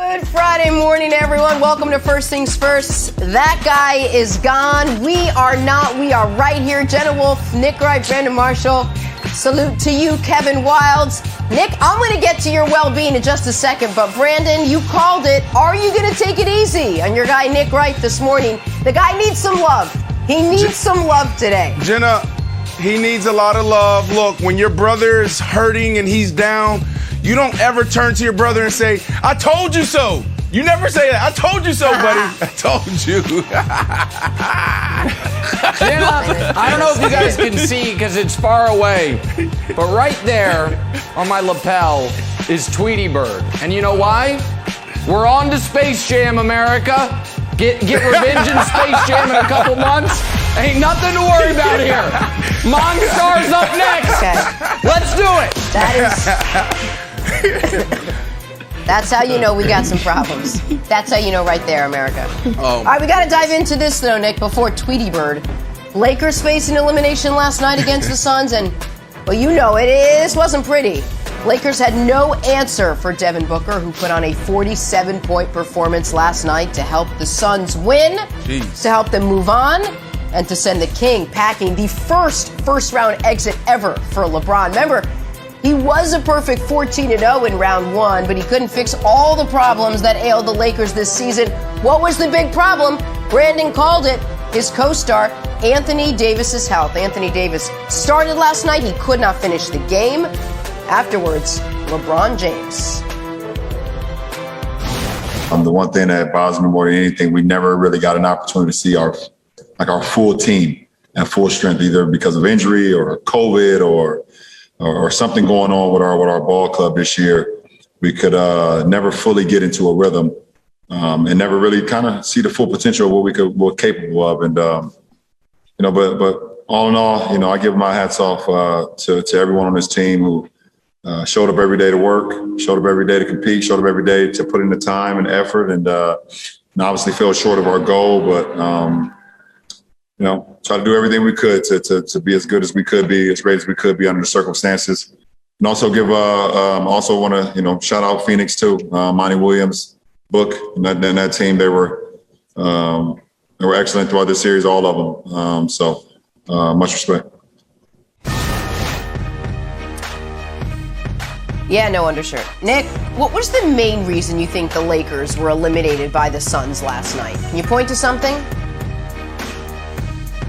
Good Friday morning, everyone. Welcome to First Things First. That guy is gone. We are not. We are right here. Jenna Wolfe, Nick Wright, Brandon Marshall. Salute to you, Kevin Wildes. Nick, I'm going to get to your well-being in just a second, but Brandon, you called it. Are you going to take it easy on your guy, Nick Wright, this morning? The guy needs some love. He needs some love today. Jenna, he needs a lot of love. Look, when your brother is hurting and he's down, you don't ever turn to your brother and say, I told you so. You never say that. I told you so, buddy. I told you. Jenna, I don't know if you guys can see because it's far away, but right there on my lapel is Tweety Bird. And you know why? We're on to Space Jam, America. Get revenge in Space Jam in a couple months. Ain't nothing to worry about here. Monstar's up next. Okay. Let's do it. That's how you know we got some problems. That's how you know right there, America. All right, we got to dive into this, though, Nick, before Tweety Bird. Lakers faced an elimination last night against the Suns, and, well, you know it. This wasn't pretty. Lakers had no answer for Devin Booker, who put on a 47-point performance last night to help the Suns win, to help them move on, and to send the King packing the first-round exit ever for LeBron. Remember, he was a perfect 14-0 in round one, but he couldn't fix all the problems that ailed the Lakers this season. What was the big problem? Brandon called it. His co-star, Anthony Davis's health. Anthony Davis started last night. He could not finish the game. Afterwards, LeBron James. The one thing that bothers me more than anything, we never really got an opportunity to see our full team at full strength, either because of injury or COVID or something going on with our ball club this year. We could never fully get into a rhythm and never really kind of see the full potential of what we're capable of. And but all in all, I give my hats off to everyone on this team who showed up every day to work, showed up every day to compete, showed up every day to put in the time and effort, and obviously fell short of our goal, but try to do everything we could to be as good as we could be, as great as we could be under the circumstances. And also want to shout out Phoenix too, Monty Williams, Book, and that team. They were excellent throughout this series, all of them. So much respect. Yeah, no undershirt. Nick, what was the main reason you think the Lakers were eliminated by the Suns last night? Can you point to something?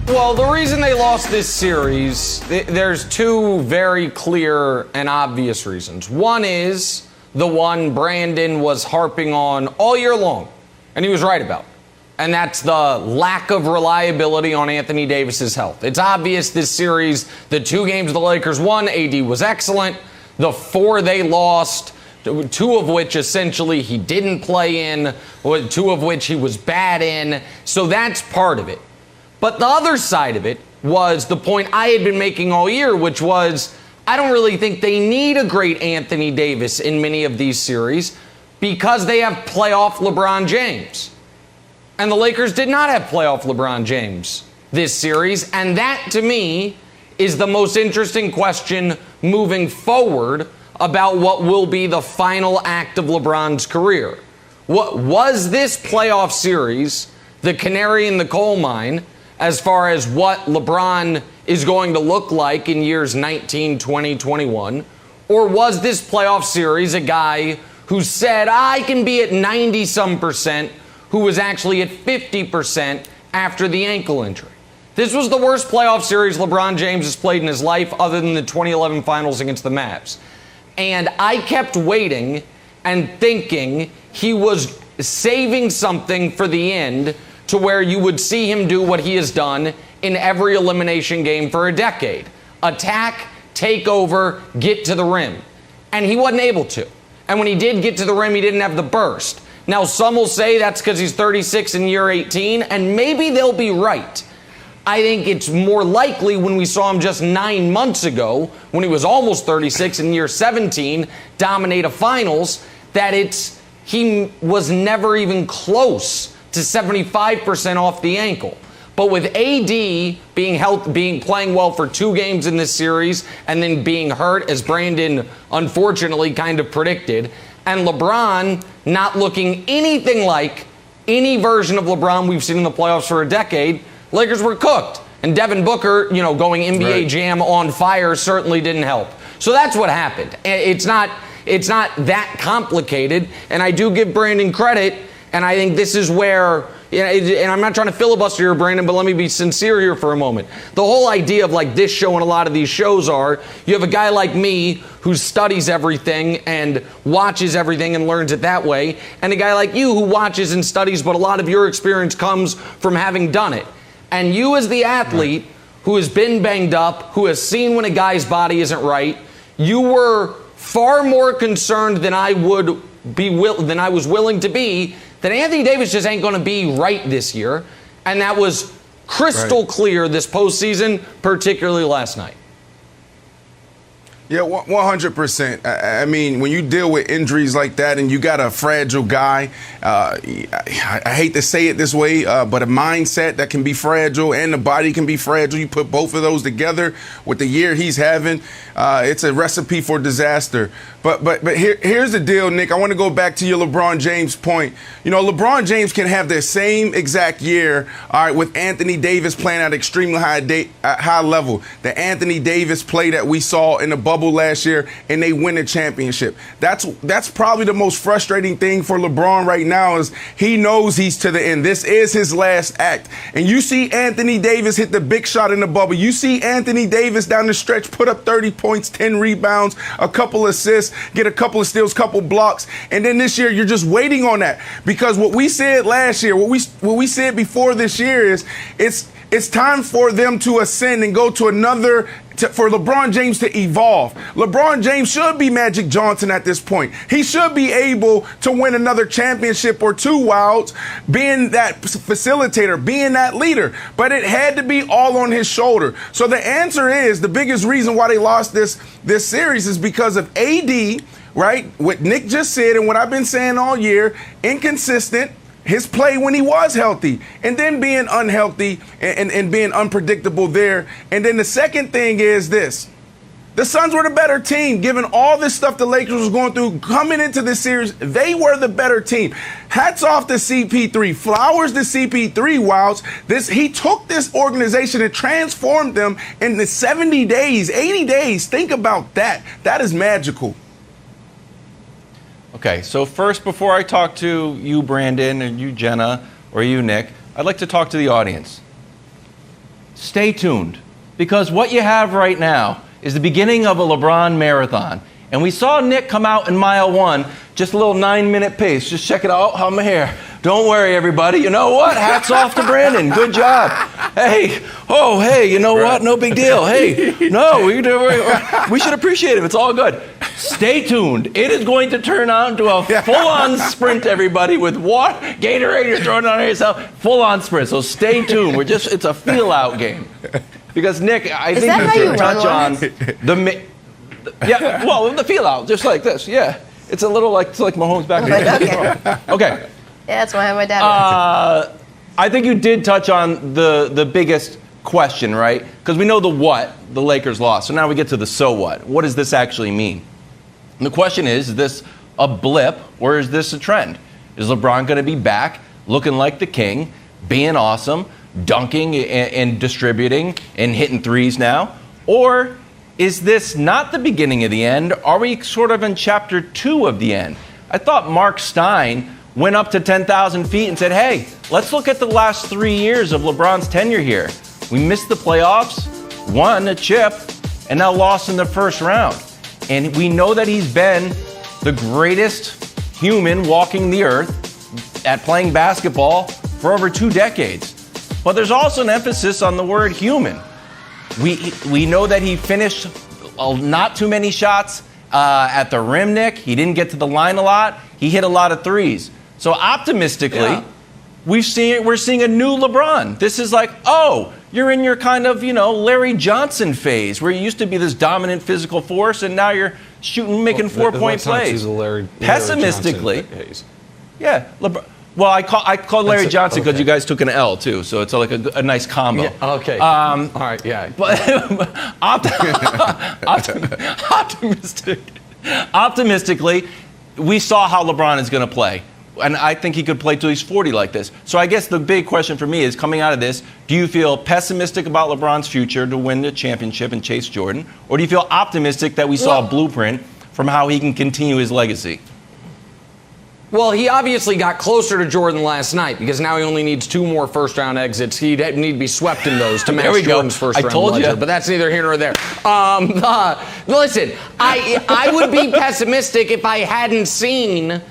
Well, the reason they lost this series, there's two very clear and obvious reasons. One is the one Brandon was harping on all year long, and he was right about. And that's the lack of reliability on Anthony Davis's health. It's obvious this series, the two games the Lakers won, AD was excellent. The four they lost, two of which essentially he didn't play in, two of which he was bad in. So that's part of it. But the other side of it was the point I had been making all year, which was I don't really think they need a great Anthony Davis in many of these series because they have playoff LeBron James. And the Lakers did not have playoff LeBron James this series. And that, to me, is the most interesting question moving forward about what will be the final act of LeBron's career. What was this playoff series the canary in the coal mine as far as what LeBron is going to look like in years 19, 20, 21? Or was this playoff series a guy who said, I can be at 90-some%, who was actually at 50% after the ankle injury? This was the worst playoff series LeBron James has played in his life other than the 2011 finals against the Mavs. And I kept waiting and thinking he was saving something for the end to where you would see him do what he has done in every elimination game for a decade. Attack, take over, get to the rim. And he wasn't able to. And when he did get to the rim, he didn't have the burst. Now, some will say that's because he's 36 in year 18, and maybe they'll be right. I think it's more likely when we saw him just 9 months ago, when he was almost 36 in year 17, dominate a finals, that he was never even close to 75% off the ankle. But with AD playing well for 2 games in this series and then being hurt, as Brandon unfortunately kind of predicted, and LeBron not looking anything like any version of LeBron we've seen in the playoffs for a decade, Lakers were cooked. And Devin Booker, going NBA Jam on fire certainly didn't help. So that's what happened. It's not that complicated. And I do give Brandon credit. And I think this is where, and I'm not trying to filibuster here, Brandon, but let me be sincere here for a moment. The whole idea of like this show and a lot of these shows are, you have a guy like me who studies everything and watches everything and learns it that way, and a guy like you who watches and studies, but a lot of your experience comes from having done it. And you as the athlete who has been banged up, who has seen when a guy's body isn't right, you were far more concerned than I was willing to be that Anthony Davis just ain't going to be right this year. And that was crystal clear this postseason, particularly last night. Yeah, 100%. I mean, when you deal with injuries like that and you got a fragile guy, I hate to say it this way, but a mindset that can be fragile and the body can be fragile. You put both of those together with the year he's having, it's a recipe for disaster. But here's the deal, Nick. I want to go back to your LeBron James point. LeBron James can have the same exact year, all right, with Anthony Davis playing at extremely high level. The Anthony Davis play that we saw in the bubble last year, and they win a championship. That's probably the most frustrating thing for LeBron right now is he knows he's to the end. This is his last act. And you see Anthony Davis hit the big shot in the bubble. You see Anthony Davis down the stretch put up 30 points, 10 rebounds, a couple assists, get a couple of steals, couple blocks. And then this year, you're just waiting on that. Because what we said last year, what we said before this year is it's time for them to ascend and go to another, for LeBron James to evolve. LeBron James should be Magic Johnson at this point. He should be able to win another championship or two while being that facilitator, being that leader. But it had to be all on his shoulder. So the answer is, the biggest reason why they lost this series is because of AD, right? What Nick just said and what I've been saying all year, inconsistent. His play when he was healthy, and then being unhealthy and being unpredictable there. And then the second thing is this. The Suns were the better team, given all this stuff the Lakers was going through. Coming into this series, they were the better team. Hats off to CP3. Flowers to CP3, Wilds. He took this organization and transformed them in the 70 days, 80 days. Think about that. That is magical. Okay, so first, before I talk to you, Brandon, and you, Jenna, or you, Nick, I'd like to talk to the audience. Stay tuned, because what you have right now is the beginning of a LeBron marathon. And we saw Nick come out in mile one, just a little 9-minute pace. Just check it out. How I'm here. Don't worry, everybody. You know what? Hats off to Brandon. Good job. Hey, you know what? No big deal. Hey, no, we should appreciate it. It's all good. Stay tuned. It is going to turn out into a full-on sprint, everybody, with water, Gatorade, you're throwing it on yourself. Full-on sprint. So stay tuned. It's a feel-out game. Because, Nick, I think you can touch on the feel out, just like this. Yeah, it's a little like Mahomes back there. Okay. Yeah, that's why I have my dad. I think you did touch on the biggest question, right? Because we know the what the Lakers lost. So now we get to the so what. What does this actually mean? And the question is this a blip or is this a trend? Is LeBron going to be back looking like the king, being awesome, dunking and distributing and hitting threes now? Or is this not the beginning of the end? Are we sort of in chapter 2 of the end? I thought Mark Stein went up to 10,000 feet and said, hey, let's look at the last 3 years of LeBron's tenure here. We missed the playoffs, won a chip, and now lost in the first round. And we know that he's been the greatest human walking the earth at playing basketball for over 2 decades. But there's also an emphasis on the word human. We know that he finished not too many shots at the rim, Nick. He didn't get to the line a lot. He hit a lot of threes. So optimistically, we're seeing a new LeBron. This is like, oh, you're in your kind of, Larry Johnson phase where you used to be this dominant physical force and now you're making 4-point plays. Pessimistically, well, I call Larry Johnson because you guys took an L too, so it's like a nice combo. Yeah, okay. All right. Yeah. But optimistically, we saw how LeBron is going to play. And I think he could play till he's 40 like this. So I guess the big question for me is, coming out of this, do you feel pessimistic about LeBron's future to win the championship and chase Jordan? Or do you feel optimistic that we saw a blueprint from how he can continue his legacy? Well, he obviously got closer to Jordan last night because now he only needs 2 more first-round exits. He'd need to be swept in those to match Jordan's first-round ledger. But that's neither here nor there. Listen, I would be pessimistic if I hadn't seen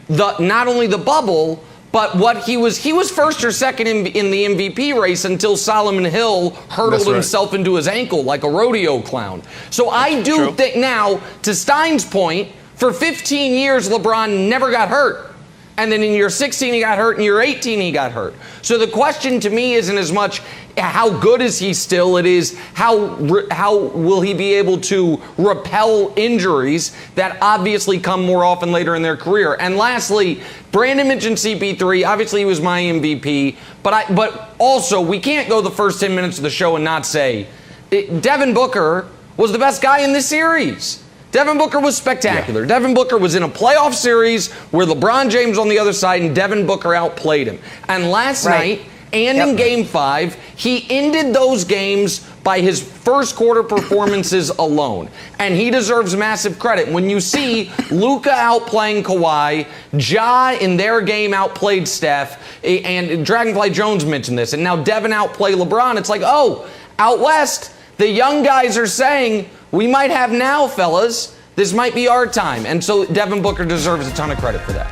not only the bubble, but what he was first or second in the MVP race until Solomon Hill hurdled himself into his ankle like a rodeo clown. So I do think now, to Stein's point, for 15 years, LeBron never got hurt. And then in year 16, he got hurt. In year 18, he got hurt. So the question to me isn't as much how good is he still, it is how will he be able to repel injuries that obviously come more often later in their career. And lastly, Brandon mentioned CP3. Obviously, he was my MVP. But also, we can't go the first 10 minutes of the show and not say Devin Booker was the best guy in this series. Devin Booker was spectacular. Yeah. Devin Booker was in a playoff series where LeBron James on the other side and Devin Booker outplayed him. And last night and in Game 5, he ended those games by his first quarter performances alone. And he deserves massive credit. When you see Luka outplaying Kawhi, Ja in their game outplayed Steph, and Dragonfly Jones mentioned this, and now Devin outplayed LeBron, it's like, oh, out west, the young guys are saying, we might have now, fellas. This might be our time. And so Devin Booker deserves a ton of credit for that.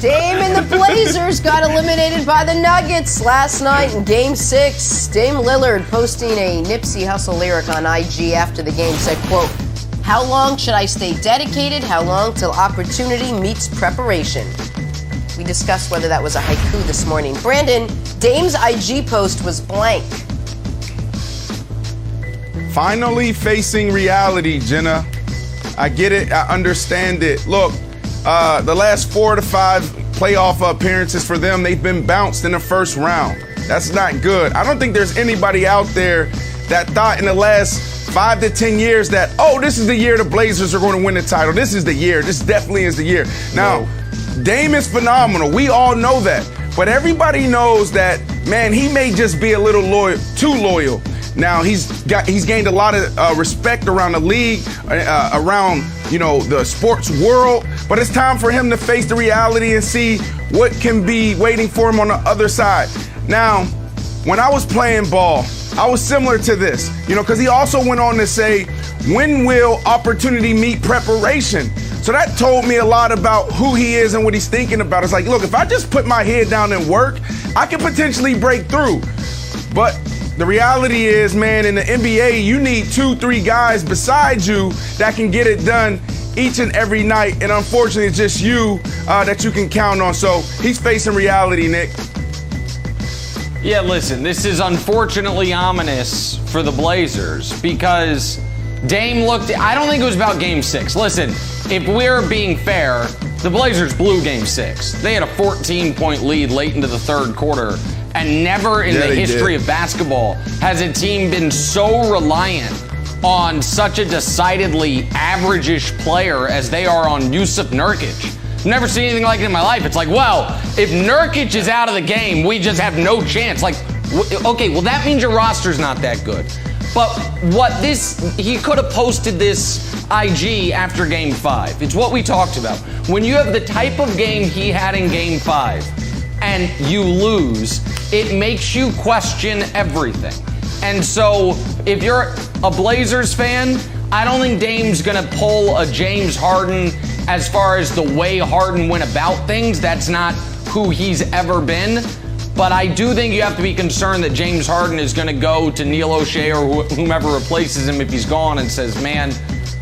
Dame and the Blazers got eliminated by the Nuggets last night in Game 6. Dame Lillard posting a Nipsey Hussle lyric on IG after the game said, quote, "How long should I stay dedicated? How long till opportunity meets preparation?" We discussed whether that was a haiku this morning. Brandon, Dame's IG post was blank. Finally facing reality, Jenna. I get it. I understand it. Look, the last 4 to 5 playoff appearances for them, they've been bounced in the first round. That's not good. I don't think there's anybody out there that thought in the last 5 to 10 years that, oh, this is the year the Blazers are going to win the title. This is the year. This definitely is the year. Now, Dame is phenomenal. We all know that. But everybody knows that, man, he may just be a little too loyal. Now, he's gained a lot of respect around the league, around, the sports world. But it's time for him to face the reality and see what can be waiting for him on the other side. Now, when I was playing ball, I was similar to this, because he also went on to say, when will opportunity meet preparation? So that told me a lot about who he is and what he's thinking about. It's like, look, if I just put my head down and work, I can potentially break through. But the reality is, man, in the NBA, you need 2-3 guys beside you that can get it done each and every night. And unfortunately, it's just you that you can count on. So he's facing reality, Nick. Yeah, listen, this is unfortunately ominous for the Blazers because Dame I don't think it was about Game 6. Listen, if we're being fair, the Blazers blew Game 6. They had a 14-point lead late into the third quarter, and never in the history of basketball has a team been so reliant on such a decidedly average-ish player as they are on Yusuf Nurkic. Never seen anything like it in my life. It's like, well, if Nurkic is out of the game, we just have no chance. Like, okay, well, that means your roster's not that good. But he could have posted this IG after Game 5. It's what we talked about. When you have the type of game he had in Game 5 and you lose, it makes you question everything. And so if you're a Blazers fan, I don't think Dame's going to pull a James Harden as far as the way Harden went about things. That's not who he's ever been. But I do think you have to be concerned that James Harden is going to go to Neil O'Shea or whomever replaces him if he's gone and says, man,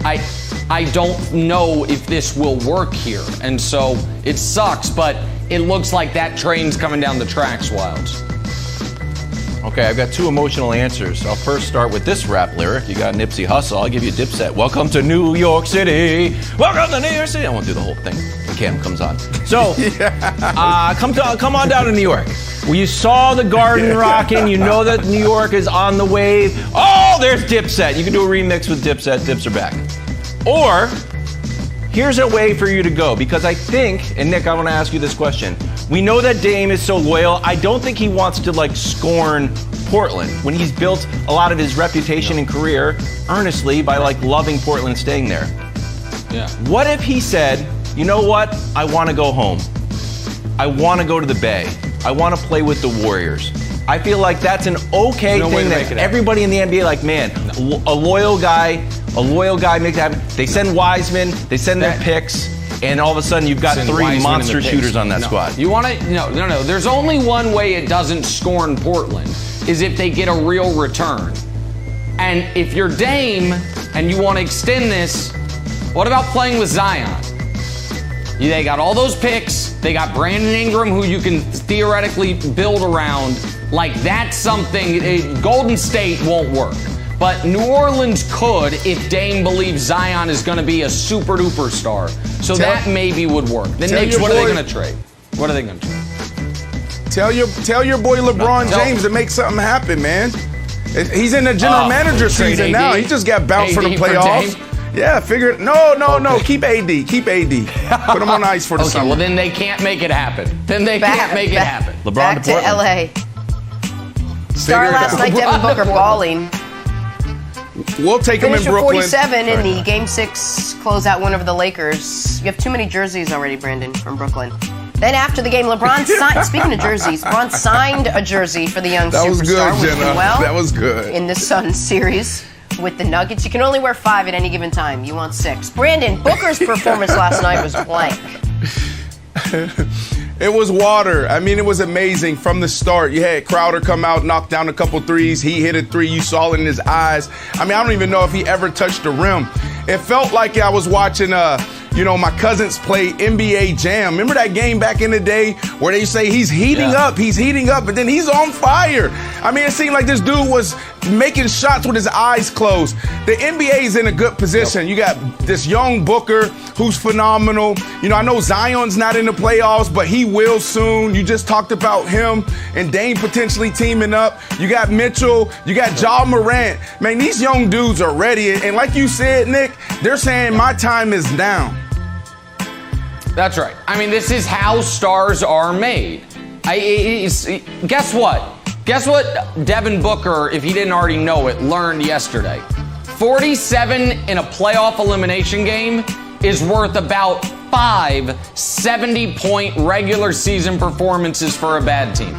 I don't know if this will work here. And so it sucks, but it looks like that train's coming down the tracks, Wilds. Okay, I've got 2 emotional answers. I'll first start with this rap lyric. You got Nipsey Hussle. I'll give you Dipset. Welcome to New York City. Welcome to New York City. I won't do the whole thing. Cam comes on. So, come on down to New York. Well, you saw the Garden rocking. You know that New York is on the wave. Oh, there's Dipset. You can do a remix with Dipset. Dips are back. Or, here's a way for you to go. Because I think, and Nick, I want to ask you this question. We know that Dame is so loyal. I don't think he wants to, scorn Portland when he's built a lot of his reputation and career earnestly by, loving Portland and staying there. Yeah. What if he said, you know what? I want to go home. I want to go to the Bay. I want to play with the Warriors. I feel like that's an okay thing that everybody in the NBA, a loyal guy makes it happen. They send Wiseman, they send their picks, and all of a sudden you've got three monster shooters on that squad. You want to? No. There's only one way it doesn't scorn Portland, is if they get a real return. And if you're Dame and you want to extend this, what about playing with Zion? They got all those picks. They got Brandon Ingram, who you can theoretically build around. That's something. Golden State won't work. But New Orleans could if Dame believes Zion is going to be a super duper star. So that maybe would work. Then Knicks, what are they going to trade? What are they going to trade? Tell your boy LeBron James to make something happen, man. He's in the general manager season now. He just got bounced for the playoffs. Yeah, figure it. No. Keep AD. Put him on ice for the summer. Well, then they can't make it happen. Can't make it happen. LeBron back to LA. Star last night, Devin Booker balling. We'll take him in Finished Brooklyn. with 47 in the Game 6 closeout win over the Lakers. You have too many jerseys already, Brandon, from Brooklyn. Then after the game, LeBron signed, speaking of jerseys, LeBron signed a jersey for the young That was superstar. good, Jenna. That was good. In the Suns series with the Nuggets. You can only wear 5 at any given time. You want 6. Brandon, Booker's performance last night was blank. It was water. I mean, it was amazing from the start. You had Crowder come out, knock down a couple threes. He hit a 3. You saw it in his eyes. I mean, I don't even know if he ever touched the rim. It felt like I was watching my cousins play NBA Jam. Remember that game back in the day where they say he's heating up, but then he's on fire. I mean, it seemed like this dude was making shots with his eyes closed. The NBA is in a good position. You got this young Booker who's phenomenal. I know Zion's not in the playoffs, but he will soon. You just talked about him and Dame potentially teaming up. You got Mitchell. You got Ja Morant. Man, these young dudes are ready. And like you said, Nick, they're saying my time is now. That's right. I mean, this is how stars are made. Guess what? Guess what Devin Booker, if he didn't already know it, learned yesterday? 47 in a playoff elimination game is worth about 5 70-point regular season performances for a bad team.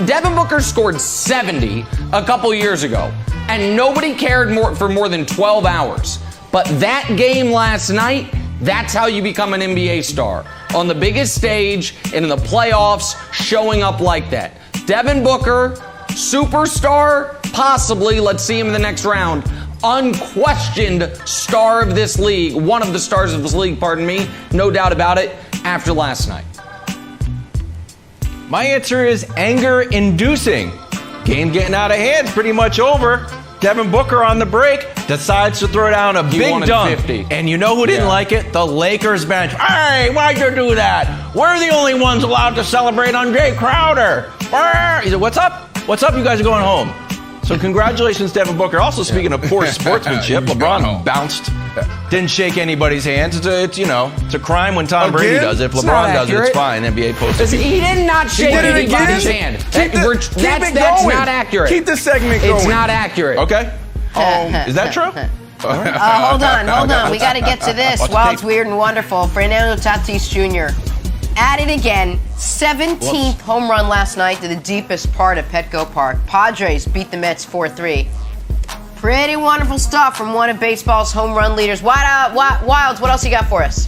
Devin Booker scored 70 a couple years ago, and nobody cared for more than 12 hours. But that game last night, that's how you become an NBA star. On the biggest stage and in the playoffs, showing up like that. Devin Booker, superstar, possibly, let's see him in the next round. Unquestioned star of this league, one of the stars of this league, pardon me, no doubt about it, after last night. My answer is anger-inducing. Game getting out of hand, pretty much over. Devin Booker on the break decides to throw down a big dunk. 50. And you know who didn't like it? The Lakers bench. Hey, why'd you do that? We're the only ones allowed to celebrate on Jay Crowder. He said, what's up? What's up? You guys are going home. So congratulations, Devin Booker. Also, speaking of poor sportsmanship, LeBron bounced. Didn't shake anybody's hands. It's a crime when Tom Brady does it. If LeBron does it, it's fine. NBA post. He did not shake anybody's hand. That's not accurate. Keep the segment going. It's not accurate. Okay. Is that true? Hold on. We got to get to this. Wild, weird, and wonderful. Fernando Tatis Jr. at it again. 17th home run last night to the deepest part of Petco Park. Padres beat the Mets 4-3. Pretty wonderful stuff from one of baseball's home run leaders. Wilds, what else you got for us?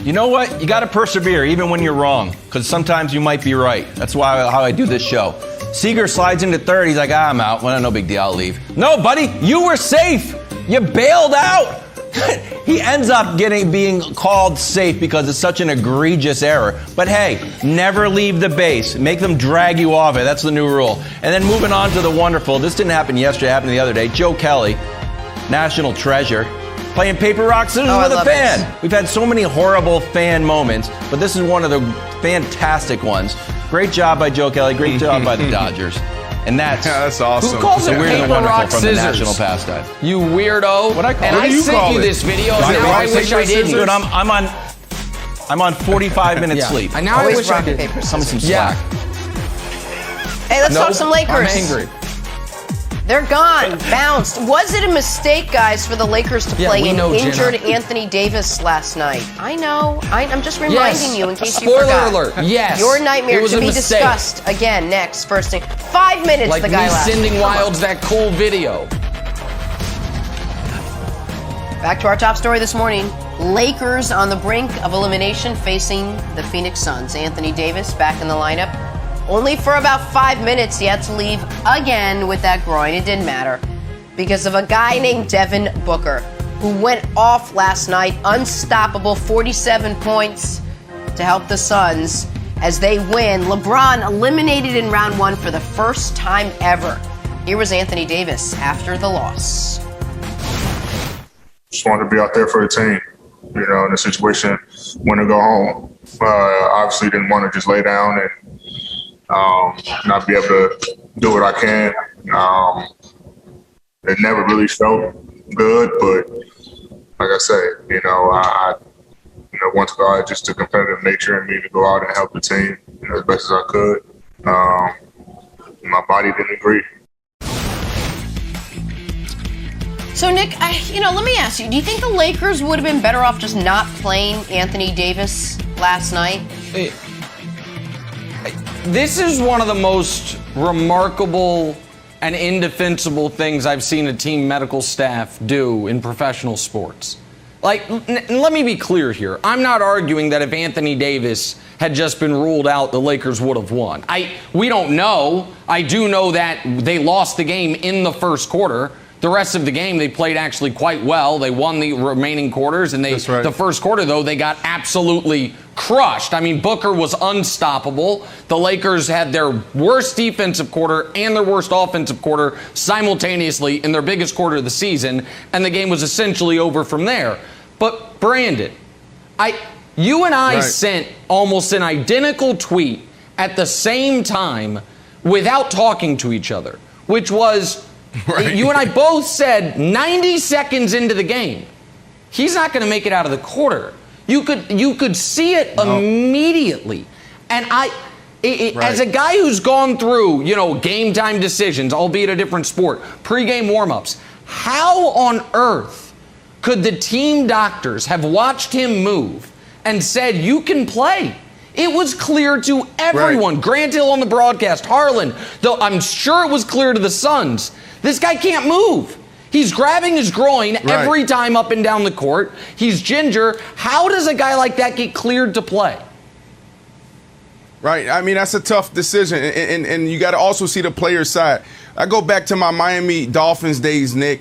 You know what? You got to persevere even when you're wrong, because sometimes you might be right. That's how I do this show. Seager slides into third. He's like, I'm out. Well, no big deal. I'll leave. No, buddy, you were safe. You bailed out. He ends up being called safe because it's such an egregious error. But hey, never leave the base. Make them drag you off it. That's the new rule. And then moving on to the wonderful. This didn't happen yesterday. It happened the other day. Joe Kelly, national treasure. playing paper, rock, scissors Oh, I with a love fan. this. We've had so many horrible fan moments, but this is one of the fantastic ones. Great job by Joe Kelly. Great job by the Dodgers. And that's awesome. Who calls the it weird and paper, wonderful rock, from scissors? the national pastime. You weirdo. What I call and it? What I do you sent call you it? this video, Rock, and now rock, I wish paper, I didn't. Dude, I'm on 45 minutes sleep. And now Always I wish I rock, did. paper, Some scissors. slack. Hey, let's talk some Lakers. I'm angry. They're gone, bounced. Was it a mistake, guys, for the Lakers to play we an know, injured Jenna. Anthony Davis last night? I know. I'm just reminding Yes. you in case Spoiler you forgot. alert. Yes. Your nightmare It was to a be mistake. discussed again next. First thing. 5 minutes Like the me guy lasted. sending Come on. Wilds that cool video. Back to our top story this morning. Lakers on the brink of elimination facing the Phoenix Suns. Anthony Davis back in the lineup. Only for about 5 minutes he had to leave again with that groin. It didn't matter because of a guy named Devin Booker who went off last night. Unstoppable, 47 points to help the Suns as they win. LeBron eliminated in round one for the first time ever. Here was Anthony Davis after the loss. Just wanted to be out there for the team. You know, in a situation, when to go home. Obviously didn't want to just lay down and not be able to do what I can. It never really felt good, but like I say, I once God, just the competitive nature in me to go out and help the team, as best as I could. My body didn't agree. So, Nick, let me ask you, do you think the Lakers would have been better off just not playing Anthony Davis last night? This is one of the most remarkable and indefensible things I've seen a team medical staff do in professional sports. Let me be clear here. I'm not arguing that if Anthony Davis had just been ruled out, the Lakers would have won. We don't know. I do know that they lost the game in the first quarter. The rest of the game, they played actually quite well. They won the remaining quarters, and That's right. the first quarter, though, they got absolutely crushed. I mean, Booker was unstoppable. The Lakers had their worst defensive quarter and their worst offensive quarter simultaneously in their biggest quarter of the season, and the game was essentially over from there. But, Brandon, you and I Right. sent almost an identical tweet at the same time without talking to each other, which was... Right. You and I both said 90 seconds into the game, he's not going to make it out of the quarter. You could see it immediately. And as a guy who's gone through, game time decisions, albeit a different sport, pregame warm-ups, how on earth could the team doctors have watched him move and said, you can play? It was clear to everyone. Right. Grant Hill on the broadcast, Harlan, though I'm sure it was clear to the Suns. This guy can't move. He's grabbing his groin every time up and down the court. He's ginger. How does a guy like that get cleared to play? Right. I mean, that's a tough decision. And you got to also see the player's side. I go back to my Miami Dolphins days, Nick,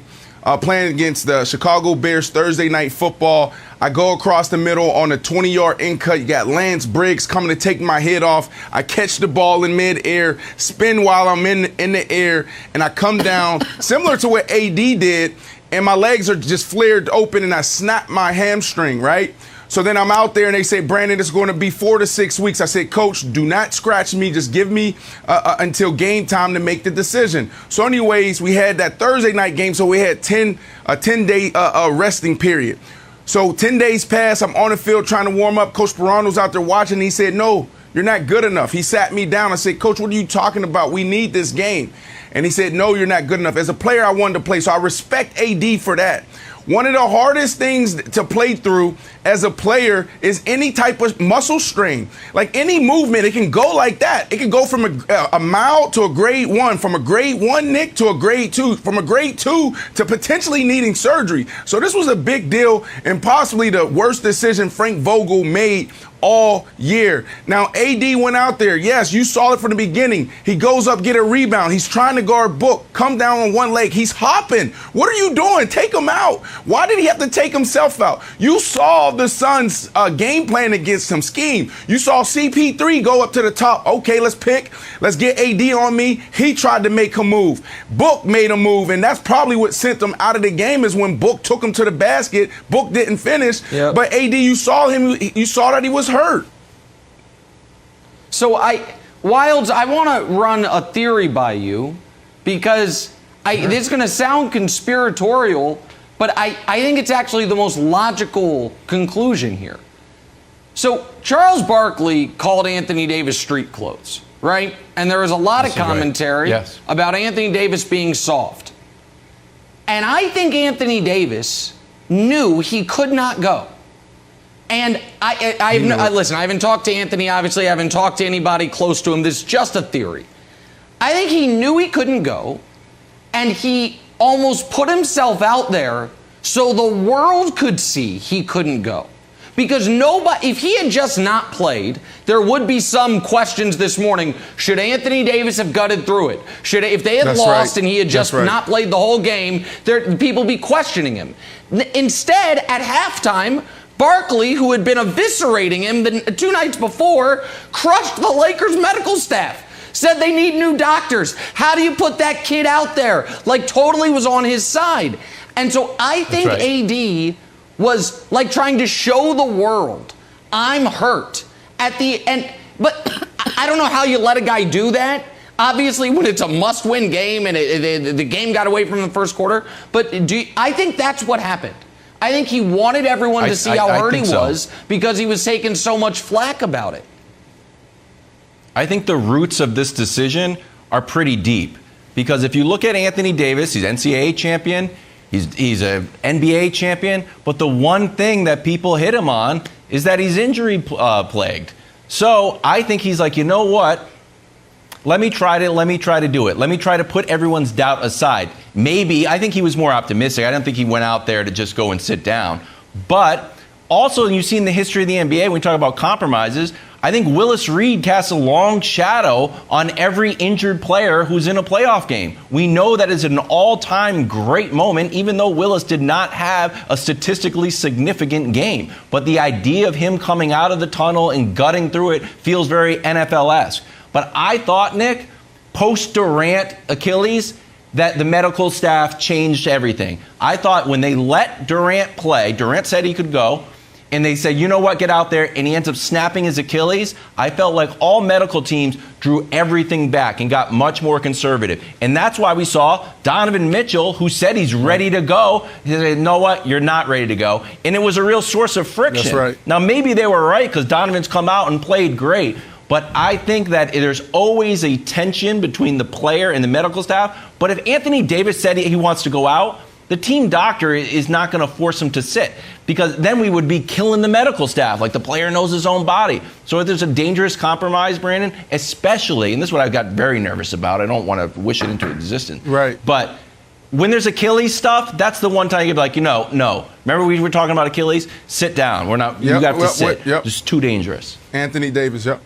playing against the Chicago Bears Thursday night football. I go across the middle on a 20-yard in cut. You got Lance Briggs coming to take my head off. I catch the ball in midair, spin while I'm in the air, and I come down, similar to what AD did, and my legs are just flared open, and I snap my hamstring, right? So then I'm out there, and they say, Brandon, it's going to be 4 to 6 weeks. I said, Coach, do not scratch me. Just give me until game time to make the decision. So anyways, we had that Thursday night game, so we had a 10-day resting period. So 10 days passed. I'm on the field trying to warm up. Coach Sperano's out there watching. He said, no, you're not good enough. He sat me down. I said, Coach, what are you talking about? We need this game. And he said, no, you're not good enough. As a player, I wanted to play. So I respect AD for that. One of the hardest things to play through as a player is any type of muscle strain. Like any movement, it can go like that. It can go from a mild to a grade 1, from a grade 1, Nick, to a grade 2, from a grade 2 to potentially needing surgery. So this was a big deal and possibly the worst decision Frank Vogel made all year. Now, AD went out there. Yes, you saw it from the beginning. He goes up, get a rebound. He's trying to guard Book, come down on one leg. He's hopping. What are you doing? Take him out. Why did he have to take himself out? You saw the Suns game plan against him, scheme. You saw CP3 go up to the top. Okay, let's get AD on me. He tried to make a move. Book made a move, and that's probably what sent him out of the game is when Book took him to the basket. Book didn't finish, but AD, you saw that he was hurt. So Wilds, I want to run a theory by you because this is going to sound conspiratorial, but I think it's actually the most logical conclusion here. So Charles Barkley called Anthony Davis street clothes, right? And there was a lot of commentary about Anthony Davis being soft. And I think Anthony Davis knew he could not go. And listen, I haven't talked to Anthony, obviously. I haven't talked to anybody close to him. This is just a theory. I think he knew he couldn't go, and he almost put himself out there so the world could see he couldn't go. Because if he had just not played, there would be some questions this morning. Should Anthony Davis have gutted through it? If they had lost and he had just not played the whole game, people be questioning him. Instead, at halftime, Barkley, who had been eviscerating him the 2 nights before, crushed the Lakers medical staff. Said they need new doctors. How do you put that kid out there? Like, totally was on his side. And so I think AD was like trying to show the world, I'm hurt at the end. But I don't know how you let a guy do that. Obviously, when it's a must-win game and the game got away from the first quarter. But I think that's what happened. I think he wanted everyone to see how hurt he was because he was taking so much flack about it. I think the roots of this decision are pretty deep because if you look at Anthony Davis, he's NCAA champion, he's an NBA champion, but the one thing that people hit him on is that he's injury plagued. So I think he's like, you know what? Let me try to do it. Let me try to put everyone's doubt aside. Maybe, I think he was more optimistic. I don't think he went out there to just go and sit down. But also, you've seen the history of the NBA, when we talk about compromises, I think Willis Reed casts a long shadow on every injured player who's in a playoff game. We know that is an all-time great moment, even though Willis did not have a statistically significant game. But the idea of him coming out of the tunnel and gutting through it feels very NFL-esque. But I thought, Nick, post-Durant Achilles, that the medical staff changed everything. I thought when they let Durant play, Durant said he could go, and they said, you know what, get out there, and he ends up snapping his Achilles, I felt like all medical teams drew everything back and got much more conservative. And that's why we saw Donovan Mitchell, who said he's ready to go, he said, you know what, you're not ready to go. And it was a real source of friction. That's right. Now, maybe they were right because Donovan's come out and played great. But I think that there's always a tension between the player and the medical staff. But if Anthony Davis said he wants to go out, the team doctor is not going to force him to sit because then we would be killing the medical staff. Like the player knows his own body. So if there's a dangerous compromise, Brandon, especially, and this is what I got very nervous about. I don't want to wish it into existence. Right. But when there's Achilles stuff, that's the one time you'd be like, no. Remember we were talking about Achilles? Sit down. We're not. You have to sit. It's too dangerous. Anthony Davis. Yep.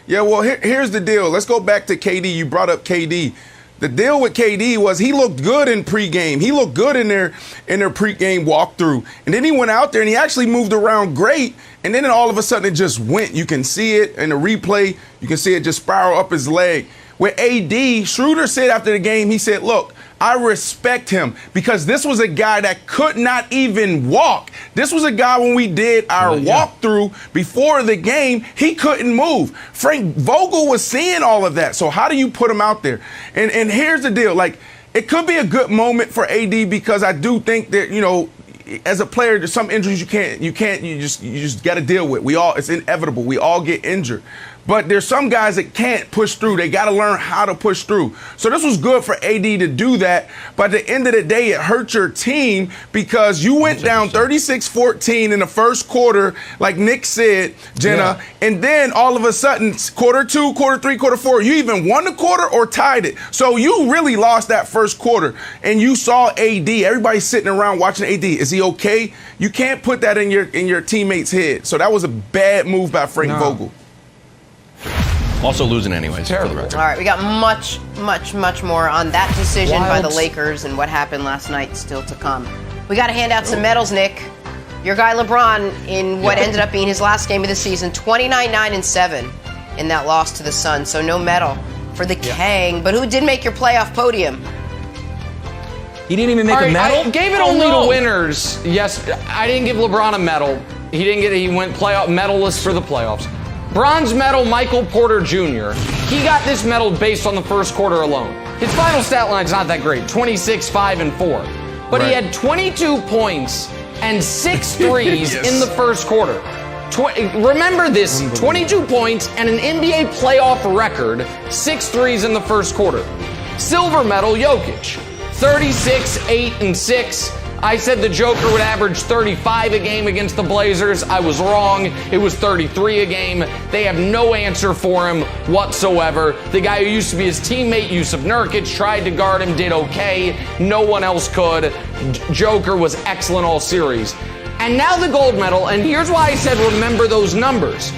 Yeah, well, here's the deal. Let's go back to KD. You brought up KD. The deal with KD was he looked good in pregame. He looked good in their pregame walkthrough. And then he went out there and he actually moved around great. And then all of a sudden it just went. You can see it in the replay. You can see it just spiral up his leg. With AD, Schroeder said after the game, he said, look, I respect him because this was a guy that could not even walk. This was a guy when we did our walkthrough before the game, he couldn't move. Frank Vogel was seeing all of that. So how do you put him out there? And here's the deal. Like, it could be a good moment for AD because I do think that, you know, as a player, there's some injuries you just got to deal with. It's inevitable. We all get injured. But there's some guys that can't push through. They got to learn how to push through. So this was good for AD to do that. But at the end of the day, it hurt your team because you went down 36-14 in the first quarter, like Nick said, Jenna. Yeah. And then all of a sudden, quarter 2, quarter 3, quarter 4, you even won the quarter or tied it. So you really lost that first quarter. And you saw AD. Everybody's sitting around watching AD. Is he okay? You can't put that in your teammate's head. So that was a bad move by Frank Vogel. Also losing anyways. For the record. All right, we got much more on that decision by the Lakers and what happened last night still to come. We got to hand out some medals, Nick. Your guy LeBron, in what ended up being his last game of the season, 29-9-7 in that loss to the Suns. So no medal for the Kang. But who did make your playoff podium? He didn't even make a medal? I gave it only to winners. Yes, I didn't give LeBron a medal. He didn't get it. He went playoff medalist for the playoffs. Bronze medal, Michael Porter Jr. He got this medal based on the first quarter alone. His final stat line's not that great, 26, 5, and 4. But he had 22 points and 6 threes in the first quarter. Remember this, 22 points and an NBA playoff record, 6 threes in the first quarter. Silver medal, Jokic, 36, 8, and 6. I said the Joker would average 35 a game against the Blazers. I was wrong. It was 33 a game. They have no answer for him whatsoever. The guy who used to be his teammate, Yusuf Nurkic, tried to guard him, did okay. No one else could. Joker was excellent all series. And now the gold medal, and here's why I said remember those numbers.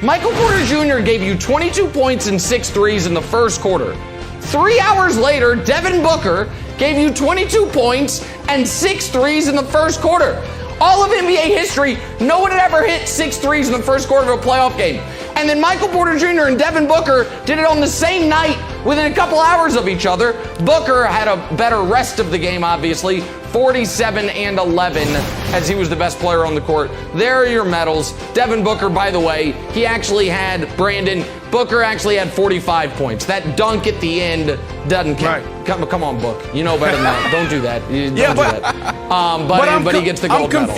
Michael Porter Jr. gave you 22 points and 6 threes in the first quarter. 3 hours later, Devin Booker gave you 22 points and 6 threes in the first quarter. All of NBA history, no one had ever hit 6 threes in the first quarter of a playoff game. And then Michael Porter Jr. and Devin Booker did it on the same night within a couple hours of each other. Booker had a better rest of the game, obviously, 47 and 11, as he was the best player on the court. There are your medals. Devin Booker, by the way, he actually had, Booker actually had 45 points. That dunk at the end doesn't count. Right. Come on, Book. You know better than that. Don't do that. Don't do that. But he gets the gold medal.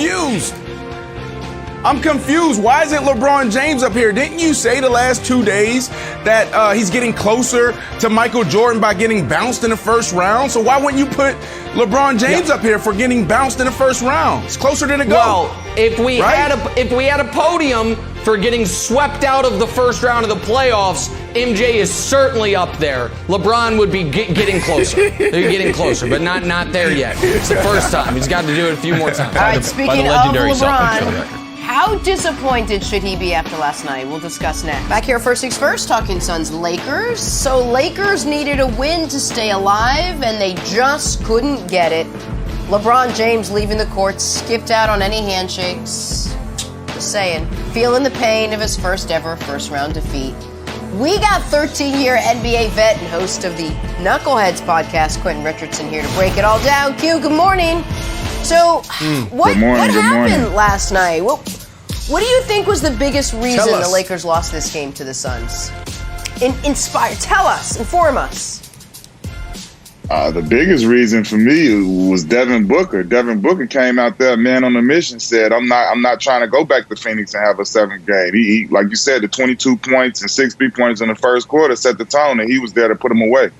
I'm confused. Why isn't LeBron James up here? Didn't you say the last 2 days that he's getting closer to Michael Jordan by getting bounced in the first round? So why wouldn't you put LeBron James up here for getting bounced in the first round? It's closer than a go. Well, if we had a podium for getting swept out of the first round of the playoffs, MJ is certainly up there. LeBron would be getting closer. They're getting closer, but not there yet. It's the first time. He's got to do it a few more times. All right, speaking of LeBron, how disappointed should he be after last night? We'll discuss next. Back here, first things first, talking Suns Lakers. So Lakers needed a win to stay alive, and they just couldn't get it. LeBron James leaving the court, skipped out on any handshakes. Just saying. Feeling the pain of his first ever first-round defeat. We got 13-year NBA vet and host of the Knuckleheads podcast, Quentin Richardson, here to break it all down. Q, good morning. So, what happened last night? What do you think was the biggest reason the Lakers lost this game to the Suns? Tell us, inform us. The biggest reason for me was Devin Booker. Devin Booker came out there, man on a mission, said, I'm not trying to go back to Phoenix and have a 7th game. He like you said, the 22 points and 6 3-pointers in the first quarter set the tone, and he was there to put them away.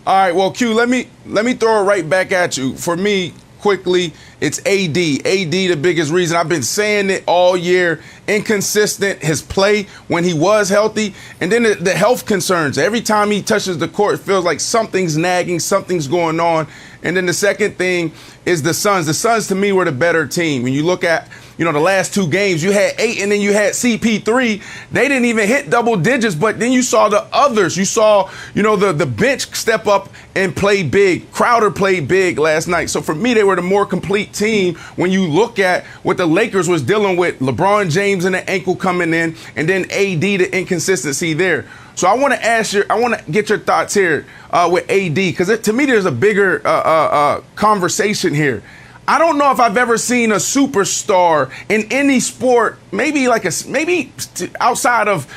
All right, well, Q, let me throw it right back at you. For me, quickly, it's AD. AD, the biggest reason. I've been saying it all year. Inconsistent, his play when he was healthy, and then the health concerns. Every time he touches the court, it feels like something's nagging, something's going on. And then the second thing is the Suns. The Suns, to me, were the better team. When you look at, the last 2 games, you had 8 and then you had CP3. They didn't even hit double digits, but then you saw the others. You saw, the bench step up and play big. Crowder played big last night. So for me, they were the more complete team when you look at what the Lakers was dealing with. LeBron James and the ankle coming in, and then AD, the inconsistency there. So I want to get your thoughts here with AD, because to me, there's a bigger conversation here. I don't know if I've ever seen a superstar in any sport, maybe outside of,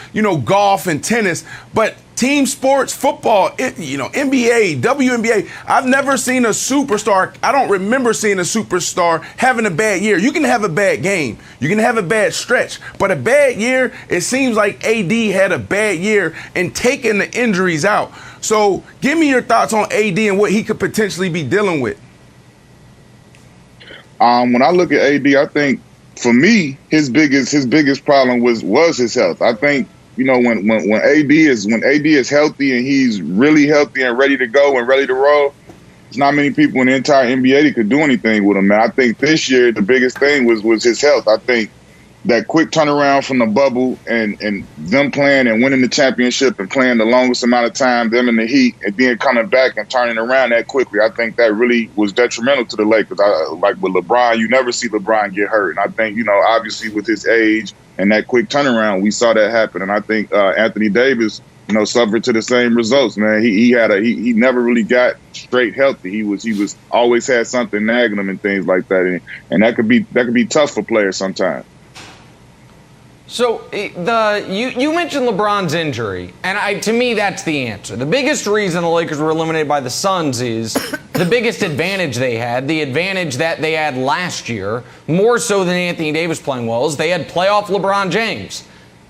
golf and tennis, but team sports, football, NBA, WNBA. I've never seen a superstar. I don't remember seeing a superstar having a bad year. You can have a bad game. You can have a bad stretch. But a bad year, it seems like AD had a bad year and taking the injuries out. So give me your thoughts on AD and what he could potentially be dealing with. When I look at AD, I think for me, his biggest problem was his health. I think, when AD is healthy and he's really healthy and ready to go and ready to roll, there's not many people in the entire NBA that could do anything with him, man. I think this year the biggest thing was his health. I think, that quick turnaround from the bubble and them playing and winning the championship and playing the longest amount of time, them in the Heat, and then coming back and turning around that quickly, I think that really was detrimental to the Lakers. Like with LeBron, you never see LeBron get hurt. And I think, obviously with his age and that quick turnaround, we saw that happen. And I think Anthony Davis, suffered to the same results, man. He never really got straight healthy. He was always had something nagging him and things like that. And that could be tough for players sometimes. So you mentioned LeBron's injury, and to me that's the answer. The biggest reason the Lakers were eliminated by the Suns is the biggest advantage they had, the advantage that they had last year, more so than Anthony Davis playing well, is they had playoff LeBron James,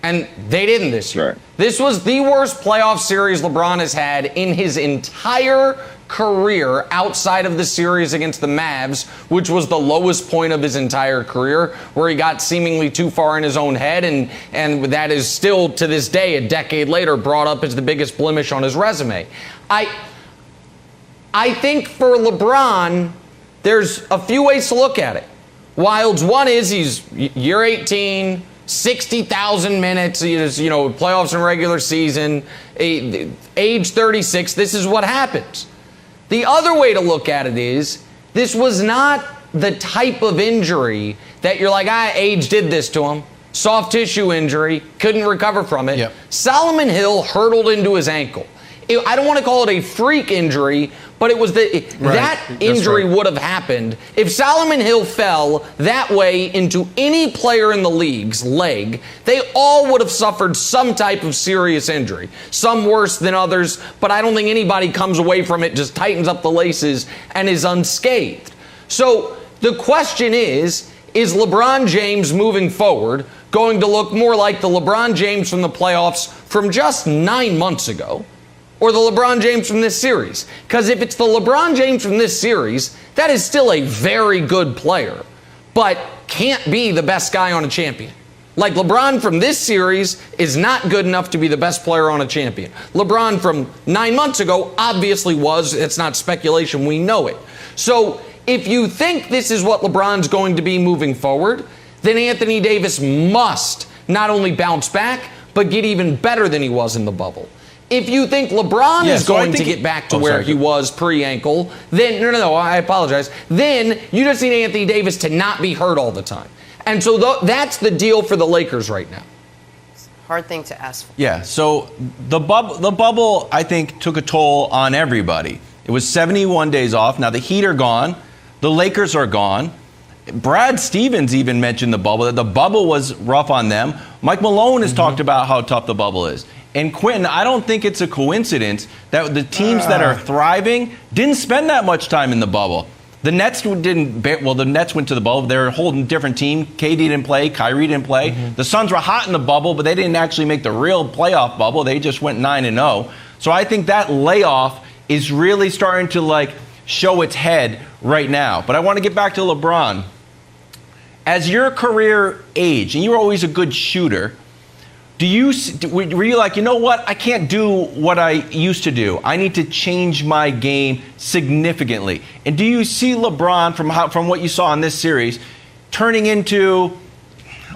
and they didn't this year. Right. This was the worst playoff series LeBron has had in his entire career outside of the series against the Mavs, which was the lowest point of his entire career, where he got seemingly too far in his own head, and that is still to this day, a decade later, brought up as the biggest blemish on his resume. I think for LeBron, there's a few ways to look at it. Wilds, one is he's year 18, 60,000 minutes, playoffs and regular season, age 36, this is what happens. The other way to look at it is, this was not the type of injury that you're like, age did this to him. Soft tissue injury, couldn't recover from it. Yep. Solomon Hill hurtled into his ankle. I don't want to call it a freak injury, but it was that injury would have happened if Solomon Hill fell that way into any player in the league's leg. They all would have suffered some type of serious injury, some worse than others, but I don't think anybody comes away from it, just tightens up the laces, and is unscathed. So the question is LeBron James moving forward going to look more like the LeBron James from the playoffs from just 9 months ago, or the LeBron James from this series? Because if it's the LeBron James from this series, that is still a very good player, but can't be the best guy on a champion. Like, LeBron from this series is not good enough to be the best player on a champion. LeBron from 9 months ago obviously was. It's not speculation. We know it. So if you think this is what LeBron's going to be moving forward, then Anthony Davis must not only bounce back, but get even better than he was in the bubble. If you think LeBron is going to get back to where he was pre-ankle, then, no, I apologize. Then you just need Anthony Davis to not be hurt all the time. And so that's the deal for the Lakers right now. Hard thing to ask for. Yeah, so the bubble, I think, took a toll on everybody. It was 71 days off. Now the Heat are gone. The Lakers are gone. Brad Stevens even mentioned the bubble, that the bubble was rough on them. Mike Malone has talked about how tough the bubble is. And Quentin, I don't think it's a coincidence that the teams that are thriving didn't spend that much time in the bubble. The Nets didn't. The Nets went to the bubble. They're a whole different team. KD didn't play. Kyrie didn't play. The Suns were hot in the bubble, but they didn't actually make the real playoff bubble. They just went 9-0. So I think that layoff is really starting to show its head right now. But I want to get back to LeBron. As your career aged, and you were always a good shooter, were you like, you know what? I can't do what I used to do. I need to change my game significantly. And do you see LeBron, from what you saw in this series, turning into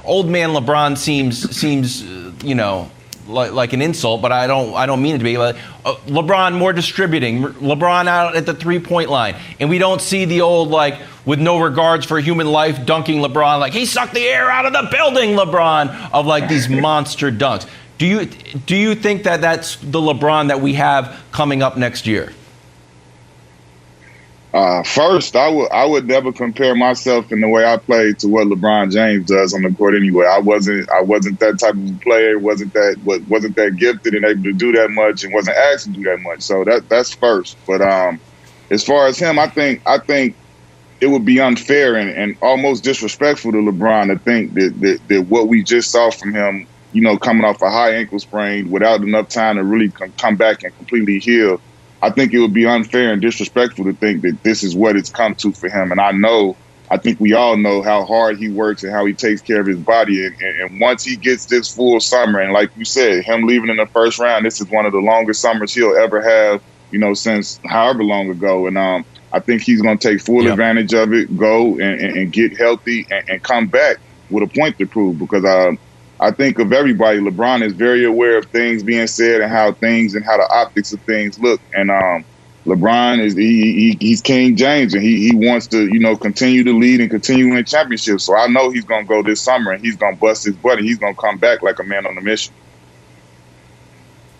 old man LeBron? Seems like an insult, but I don't mean it to be. LeBron more distributing, LeBron out at the 3-point line, and we don't see the old with no regards for human life dunking LeBron, he sucked the air out of the building LeBron of these monster dunks. Do you think that that's the LeBron that we have coming up next year? First, I would never compare myself in the way I played to what LeBron James does on the court anyway. I wasn't that type of player, wasn't that gifted and able to do that much, and wasn't asked to do that much. So that's first. But as far as him, I think it would be unfair and almost disrespectful to LeBron to think that what we just saw from him, coming off a high ankle sprain without enough time to really come back and completely heal, I think it would be unfair and disrespectful to think that this is what it's come to for him. And I think we all know how hard he works and how he takes care of his body. And once he gets this full summer, and like you said, him leaving in the first round, this is one of the longest summers he'll ever have, since however long ago. And I think he's going to take full advantage of it, go and get healthy and come back with a point to prove, because I think of everybody. LeBron is very aware of things being said and how the optics of things look. And LeBron he's King James, and he wants to, continue to lead and continue win championships. So I know he's going to go this summer and he's going to bust his butt and he's going to come back like a man on a mission.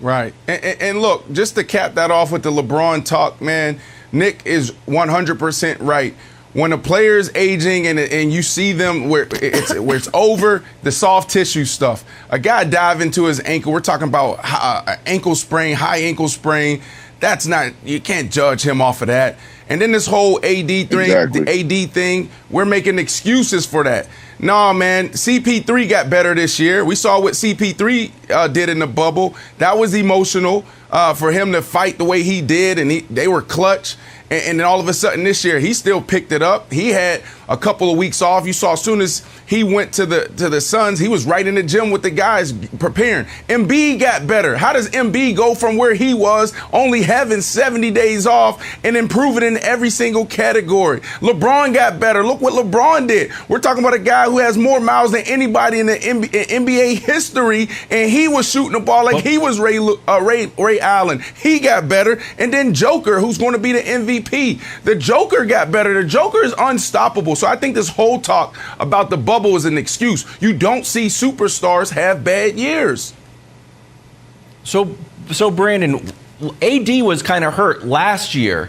Right. And look, just to cap that off with the LeBron talk, man, Nick is 100% right. When a player's aging and you see them where it's over, the soft tissue stuff. A guy dive into his ankle. We're talking about ankle sprain, high ankle sprain. That's not, you can't judge him off of that. And then this whole AD thing, Exactly. the AD thing, we're making excuses for that. No, man, CP3 got better this year. We saw what CP3 did in the bubble. That was emotional for him to fight the way he did, and they were clutch. And then all of a sudden this year, he still picked it up. He had a couple of weeks off. You saw as soon as he went to the Suns, he was right in the gym with the guys preparing. Embiid got better. How does Embiid go from where he was, only having 70 days off, and improving in every single category? LeBron got better. Look what LeBron did. We're talking about a guy who has more miles than anybody in the NBA history, and he was shooting the ball like he was Ray Allen. He got better. And then Joker, who's going to be the MVP. The Joker got better. The Joker is unstoppable. So I think this whole talk about the bubble is an excuse. You don't see superstars have bad years. So Brandon, AD was kind of hurt last year,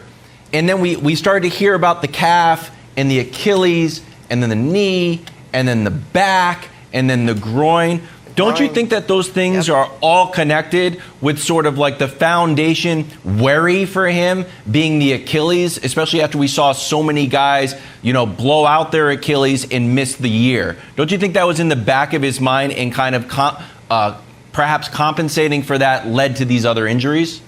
and then we started to hear about the calf and the Achilles and then the knee and then the back and then the groin. Don't you think that those things are all connected with sort of like the foundation worry for him being the Achilles, especially after we saw so many guys, blow out their Achilles and miss the year? Don't you think that was in the back of his mind and kind of perhaps compensating for that led to these other injuries?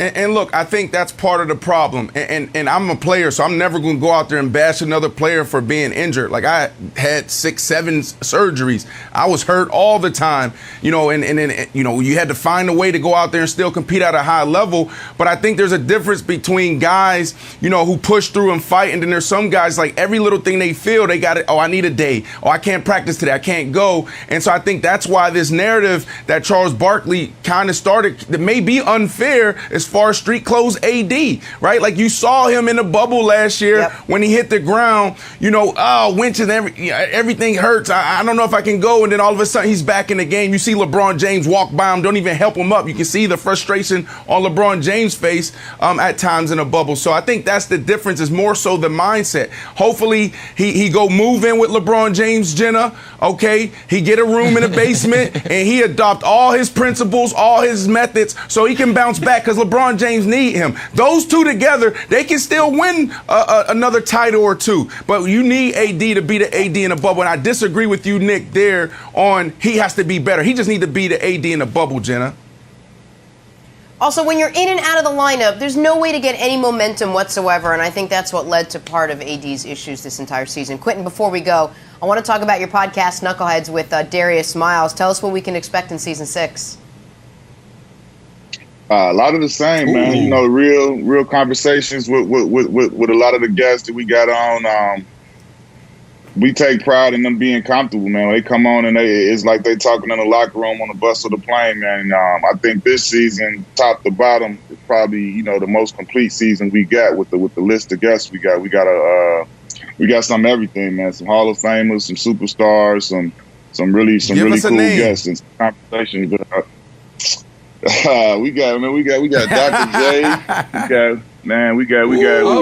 And look, I think that's part of the problem. And I'm a player, so I'm never going to go out there and bash another player for being injured. Like, I had 6, 7 surgeries. I was hurt all the time, and you had to find a way to go out there and still compete at a high level. But I think there's a difference between guys, who push through and fight. And then there's some guys, like, every little thing they feel, they got it. Oh, I need a day. Oh, I can't practice today. I can't go. And so I think that's why this narrative that Charles Barkley kind of started, that may be unfair as far as street clothes AD, right? Like, you saw him in the bubble last year when he hit the ground, winch and everything hurts. I don't know if I can go. And then all of a sudden he's back in the game. You see LeBron James walk by him, don't even help him up. You can see the frustration on LeBron James' face at times in a bubble. So I think that's the difference, is more so the mindset. Hopefully he go move in with LeBron James, Jenna, okay? He get a room in the basement and he adopt all his principles, all his methods, so he can bounce back, because LeBron James need him. Those two together, they can still win another title or two. But you need AD to be the AD in a bubble. And I disagree with you, Nick, there on he has to be better. He just need to be the AD in a bubble, Jenna. Also, when you're in and out of the lineup, there's no way to get any momentum whatsoever, and I think that's what led to part of AD's issues this entire season. Quentin, before we go, I want to talk about your podcast, Knuckleheads, with Darius Miles. Tell us what we can expect in Season 6. A lot of the same, man. Real conversations with a lot of the guests that we got on. We take pride in them being comfortable, man. They come on and it's like they talking in the locker room on the bus or the plane, man. I think this season, top to bottom, is probably the most complete season we got with the list of guests we got. We got some everything, man. Some Hall of Famers, some superstars, some really cool guests and some conversations. We got Dr. J. We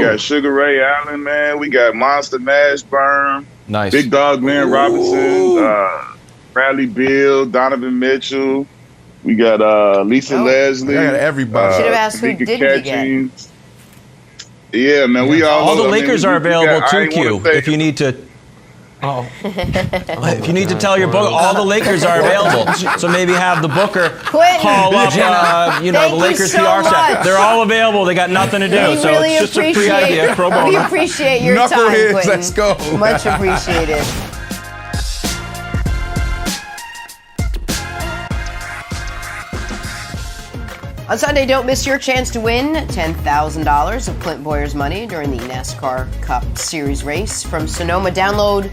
got Sugar Ray Allen, man. We got Monster Mashburn. Nice. Big Dog Glenn Robinson. Bradley Beal, Donovan Mitchell. We got Lisa Leslie. I got everybody. Should have asked who didn't we get. Yeah, man. We all the Lakers are available too, Q. If you need to. If you need to tell your booker, all the Lakers are available. So maybe have the booker call up, the Lakers PR staff. They're all available. They got nothing to do. So really it's just a free idea. Pro bono. We appreciate your time, Quentin. Let's go. Much appreciated. On Sunday, don't miss your chance to win $10,000 of Clint Boyer's money during the NASCAR Cup Series race from Sonoma. Download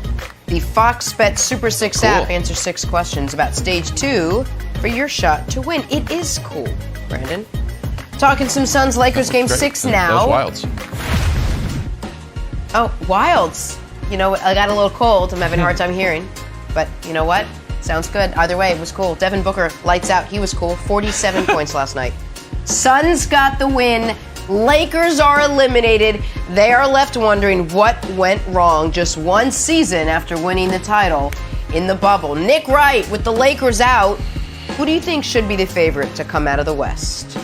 the Fox Bet Super 6 app. Answer 6 questions about stage 2 for your shot to win. It is cool, Brandon. Talking some Suns Lakers game 6 now. Those Wilds. Oh, Wilds. You know, I got a little cold. I'm having a hard time hearing. But you know what? Sounds good. Either way, it was cool. Devin Booker, lights out. He was cool. 47 points last night. Suns got the win. Lakers are eliminated. They are left wondering what went wrong just one season after winning the title in the bubble. Nick Wright, with the Lakers out, who do you think should be the favorite to come out of the West?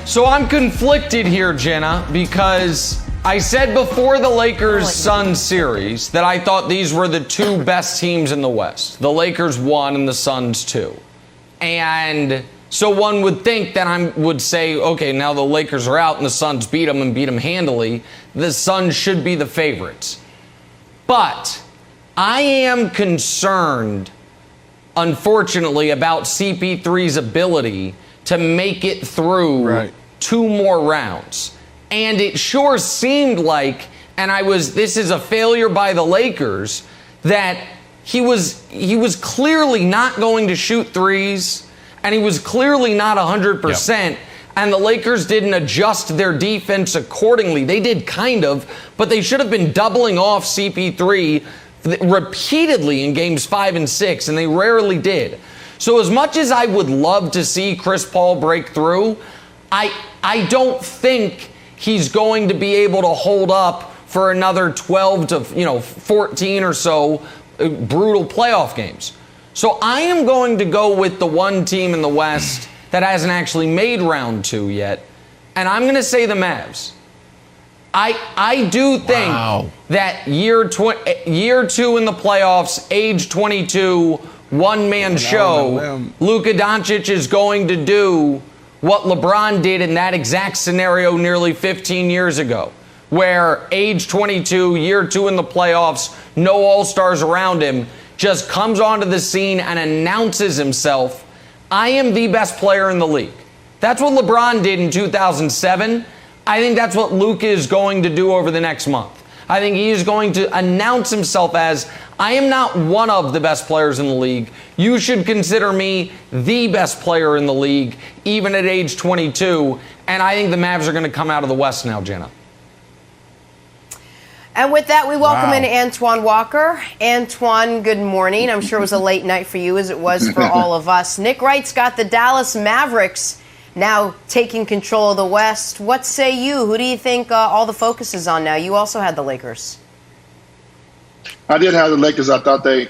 So I'm conflicted here, Jenna, because I said before the Lakers-Suns series that I thought these were the 2 best teams in the West. The Lakers 1 and the Suns 2. And so one would think that I would say, okay, now the Lakers are out and the Suns beat them and beat them handily. The Suns should be the favorites. But I am concerned, unfortunately, about CP3's ability to make it through 2 more rounds. And it sure seemed like, this is a failure by the Lakers, that he was clearly not going to shoot threes. And he was clearly not 100%, and the Lakers didn't adjust their defense accordingly. They did kind of, but they should have been doubling off CP3 repeatedly in games 5 and 6, and they rarely did. So as much as I would love to see Chris Paul break through, I don't think he's going to be able to hold up for another 12 to 14 or so brutal playoff games. So I am going to go with the one team in the West that hasn't actually made round 2 yet, and I'm going to say the Mavs. I do think that year 2 in the playoffs, age 22, one-man show, Luka Doncic is going to do what LeBron did in that exact scenario nearly 15 years ago, where age 22, year 2 in the playoffs, no all-stars around him, just comes onto the scene and announces himself, I am the best player in the league. That's what LeBron did in 2007. I think that's what Luka is going to do over the next month. I think he is going to announce himself as, I am not one of the best players in the league. You should consider me the best player in the league, even at age 22. And I think the Mavs are going to come out of the West now, Jenna. And with that, we welcome in Antoine Walker. Antoine, good morning. I'm sure it was a late night for you as it was for all of us. Nick Wright's got the Dallas Mavericks now taking control of the West. What say you? Who do you think all the focus is on now? You also had the Lakers. I did have the Lakers. I thought they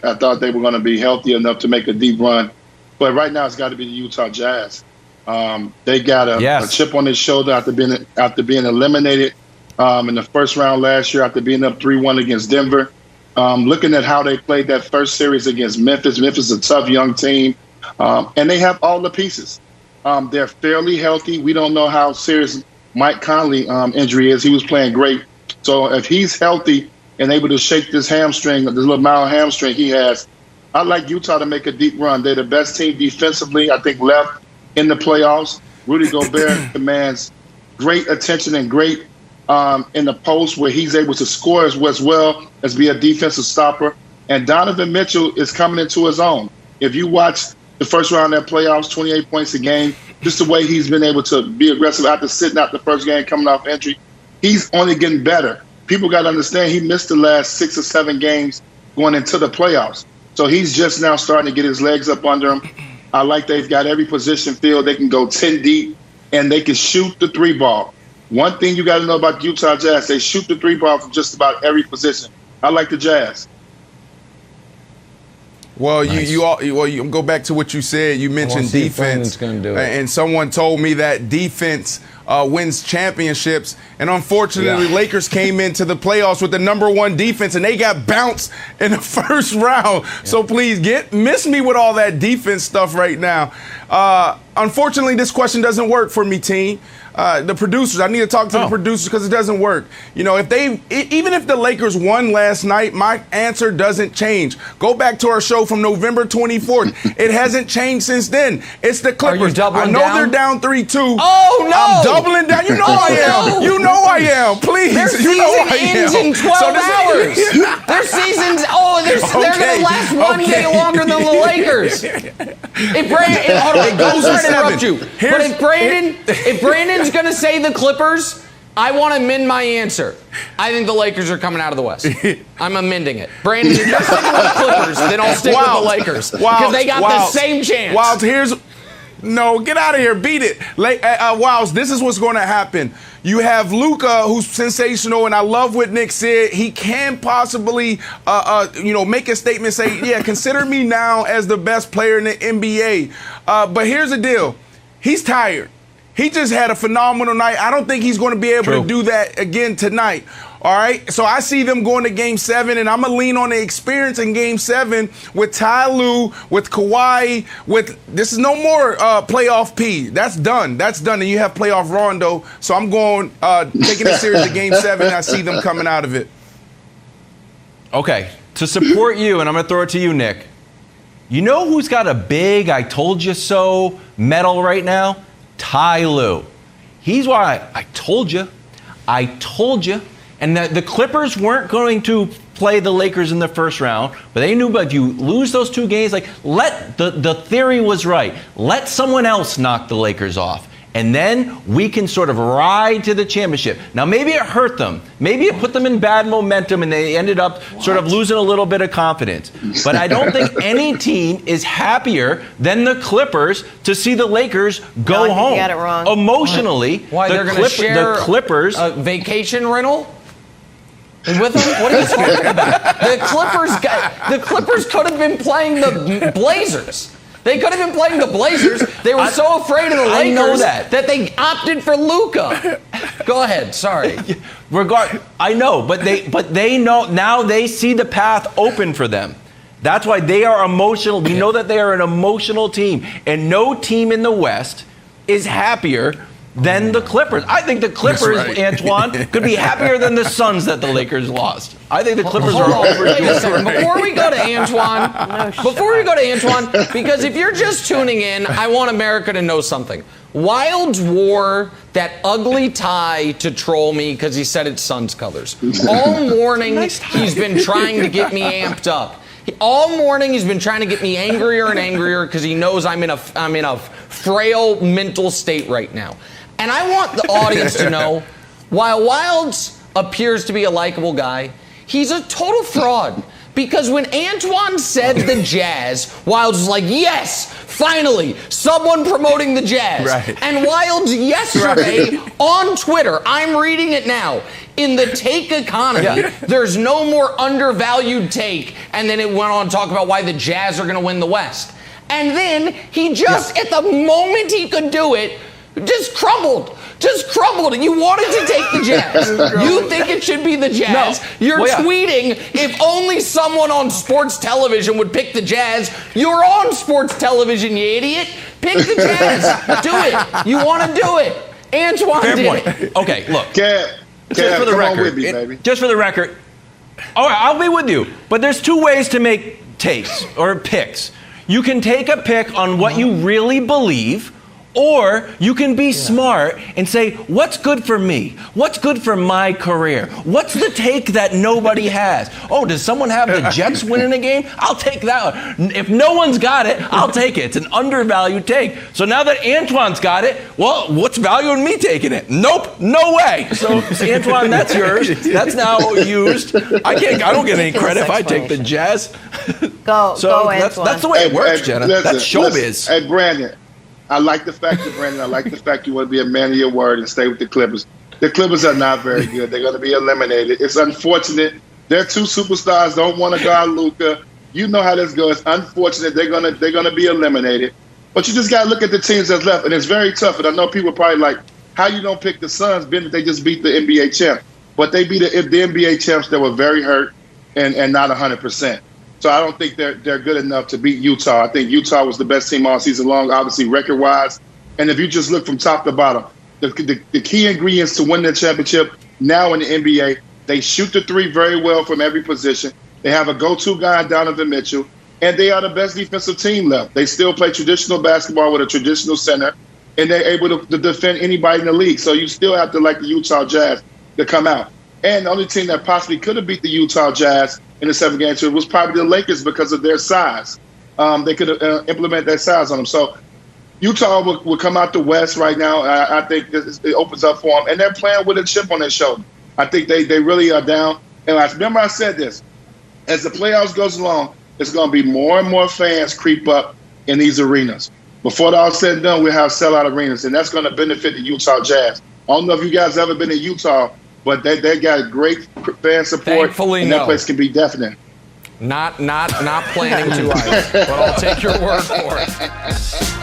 were going to be healthy enough to make a deep run. But right now it's got to be the Utah Jazz. They got a chip on their shoulder after being eliminated in the first round last year after being up 3-1 against Denver. Looking at how they played that first series against Memphis. Memphis is a tough young team, and they have all the pieces. They're fairly healthy. We don't know how serious Mike Conley injury is. He was playing great. So if he's healthy and able to shake this hamstring, this little mild hamstring he has, I'd like Utah to make a deep run. They're the best team defensively, I think, left in the playoffs. Rudy Gobert commands great attention and great in the post where he's able to score as well as be a defensive stopper. And Donovan Mitchell is coming into his own. If you watch the first round of that playoffs, 28 points a game, just the way he's been able to be aggressive after sitting out the first game, coming off injury, he's only getting better. People got to understand he missed the last 6 or 7 games going into the playoffs. So he's just now starting to get his legs up under him. I like they've got every position filled. They can go 10 deep, and they can shoot the 3-ball. One thing you got to know about the Utah Jazz, they shoot the 3-ball from just about every position. I like the Jazz. Well, nice. you go back to what you said. You mentioned defense, and someone told me that defense wins championships. And unfortunately, Lakers came into the playoffs with the #1 defense, and they got bounced in the first round. Yeah. So please miss me with all that defense stuff right now. Unfortunately, this question doesn't work for me, team. The producers, I need to talk to the producers because it doesn't work. You know, even if the Lakers won last night, my answer doesn't change. Go back to our show from November 24th. It hasn't changed since then. It's the Clippers. Are you doubling I know down? They're down 3-2. Oh, no. I'm doubling down. You know I am. You know I am. Please. Their season ends in 12 hours. Their season's, they're going to last one day longer than the Lakers. It goes to interrupt you. But if Brandon's going to say the Clippers, I want to amend my answer. I think the Lakers are coming out of the West. I'm amending it. Brandon, if you're sticking with the Clippers, then I'll stick with the Lakers. Because they got the same chance. Wild, no, get out of here. Beat it. Wiles, this is what's going to happen. You have Luka, who's sensational, and I love what Nick said. He can possibly, make a statement, say, yeah, consider me now as the best player in the NBA. But here's the deal. He's tired. He just had a phenomenal night. I don't think he's going to be able to do that again tonight. All right? So I see them going to Game 7, and I'm going to lean on the experience in Game 7 with Ty Lue, with Kawhi, this is no more playoff P. That's done. And you have playoff Rondo. So I'm going, taking it serious to Game 7, and I see them coming out of it. Okay. To support you, and I'm going to throw it to you, Nick. You know who's got a big I told you so medal right now? Ty Lue. He's why I told you. And the Clippers weren't going to play the Lakers in the first round, but they knew, but if you lose those 2 games, the theory was right. Let someone else knock the Lakers off. And then we can sort of ride to the championship. Now, maybe it hurt them. Maybe it put them in bad momentum and they ended up sort of losing a little bit of confidence. But I don't think any team is happier than the Clippers to see the Lakers go home. You got it wrong. Emotionally, why they're going to share the Clippers a vacation rental with them? What are you talking about? The Clippers could have been playing the Blazers. They could have been playing the Blazers. They were so afraid of the Lakers that they opted for Luka. Go ahead. Sorry. I know, but they know now. They see the path open for them. That's why they are emotional. We know that they are an emotional team, and no team in the West is happier than the Clippers. I think the Clippers, Antoine, could be happier than the Suns that the Lakers lost. I think the Clippers are overdue. Before we go to Antoine, because if you're just tuning in, I want America to know something. Wilds wore that ugly tie to troll me because he said it's Suns colors. All morning, he's been trying to get me amped up. All morning, he's been trying to get me angrier and angrier because he knows I'm in a frail mental state right now. And I want the audience to know, while Wilds appears to be a likable guy, he's a total fraud. Because when Antoine said the Jazz, Wilds was like, yes, finally, someone promoting the Jazz. Right. And Wilds yesterday on Twitter, I'm reading it now, in the take economy, there's no more undervalued take. And then it went on to talk about why the Jazz are going to win the West. And then he just, at the moment he could do it, just crumbled. You wanted to take the Jazz. You think it should be the Jazz. No. You're tweeting, if only someone on sports television would pick the Jazz. You're on sports television, you idiot. Pick the Jazz. Do it. You want to do it. Antoine did it. Okay, look. Just for the record. Just for the record. All right, I'll be with you. But there's 2 ways to make takes or picks. You can take a pick on what you really believe, or you can be smart and say, what's good for me? What's good for my career? What's the take that nobody has? Oh, does someone have the Jets winning a game? I'll take that one. If no one's got it, I'll take it. It's an undervalued take. So now that Antoine's got it, well, what's value in me taking it? Nope, no way. So Antoine, that's yours. That's now used. I don't get any credit if I take the Jazz. Go, Antoine. That's the way it works, Jenna. That's showbiz. Hey, Brandon. I like the fact you want to be a man of your word and stay with the Clippers. The Clippers are not very good. They're going to be eliminated. It's unfortunate. Their 2 superstars don't want to guard Luka. You know how this goes. It's unfortunate. They're gonna be eliminated. But you just got to look at the teams that's left, and it's very tough. And I know people are probably like, how you don't pick the Suns, being that they just beat the NBA champ. But they beat the NBA champs that were very hurt and not 100%. So I don't think they're good enough to beat Utah. I think Utah was the best team all season long, obviously record-wise. And if you just look from top to bottom, the key ingredients to win the championship now in the NBA, they shoot the 3 very well from every position. They have a go-to guy in Donovan Mitchell, and they are the best defensive team left. They still play traditional basketball with a traditional center. and they're able to defend anybody in the league. So you still have to like the Utah Jazz to come out. And the only team that possibly could have beat the Utah Jazz in the 7-game series was probably the Lakers because of their size. They could implement that size on them. So Utah will come out the West right now. I think it opens up for them. And they're playing with a chip on their shoulder. I think they really are down. And I remember I said this. As the playoffs goes along, it's going to be more and more fans creep up in these arenas. Before it all said and done, we'll have sellout arenas, and that's going to benefit the Utah Jazz. I don't know if you guys ever been to Utah, but they got great fan support. Thankfully, and that place can be definite. Not planning to either, but I'll take your word for it.